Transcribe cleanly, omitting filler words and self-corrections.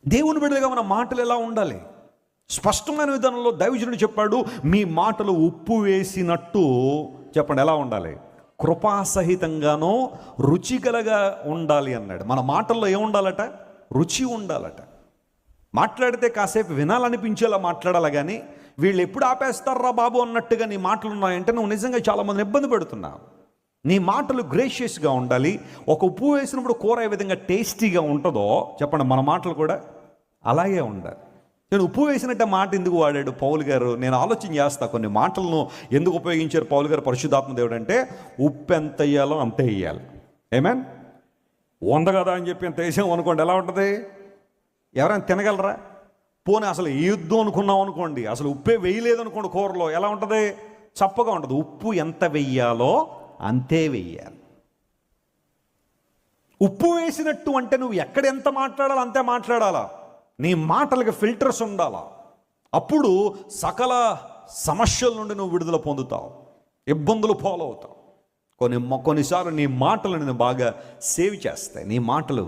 దేవుని బిడ్డలుగా మన మాటలు ఎలా ఉండాలి? స్పష్టమైన విధానంలో దైవజనుడు చెప్పాడు, మీ మాటలు ఉప్పు వేసినట్టు చెప్పండి ఎలా ఉండాలి? కృపాసహితంగానో రుచిగలగా ఉండాలి అన్నాడు. మన మాటల్లో ఏముండాలట? రుచి ఉండాలట. మాట్లాడితే కాసేపు వినాలనిపించేలా మాట్లాడాలి, కానీ వీళ్ళు ఎప్పుడు ఆపేస్తారా బాబు అన్నట్టుగా నీ మాటలు ఉన్నాయంటే నువ్వు నిజంగా చాలామందిని ఇబ్బంది పెడుతున్నావు. నీ మాటలు గ్రేషియస్గా ఉండాలి. ఒక ఉప్పు వేసినప్పుడు కూర ఏ విధంగా టేస్టీగా ఉంటుందో చెప్పండి, మన మాటలు కూడా అలాగే ఉండాలి. నేను ఉప్పు వేసినట్టే మాట ఎందుకు వాడాడు పౌలు గారు? నేను ఆలోచన చేస్తా, కొన్ని మాటలను ఎందుకు ఉపయోగించారు పౌలు గారు పరిశుద్ధాత్మ దేవుడు అంటే, ఉప్పు ఎంత వేయాలో అంతే వేయాలి. ఏమేన్ వంద కదా అని చెప్పి ఎంత వేసాం అనుకోండి, ఎలా ఉంటుంది? ఎవరైనా తినగలరా? పోనీ అసలు వేయొద్దు అనుకున్నాం అనుకోండి, అసలు ఉప్పే వేయలేదు అనుకోండి కూరలో, ఎలా ఉంటుంది? చప్పగా ఉంటుంది. ఉప్పు ఎంత వెయ్యాలో అంతే వెయ్యాలి. ఉప్పు వేసినట్టు అంటే నువ్వు ఎక్కడ ఎంత మాట్లాడాలో అంతే మాట్లాడాలా. నీ మాటలకు ఫిల్టర్స్ ఉండాలా. అప్పుడు సకల సమస్యల నుండి నువ్వు విడుదల పొందుతావు, ఇబ్బందులు ఫాలో అవుతావు. కొన్నిసార్లు నీ మాటలు నేను బాగా సేవ్ చేస్తాయి. నీ మాటలు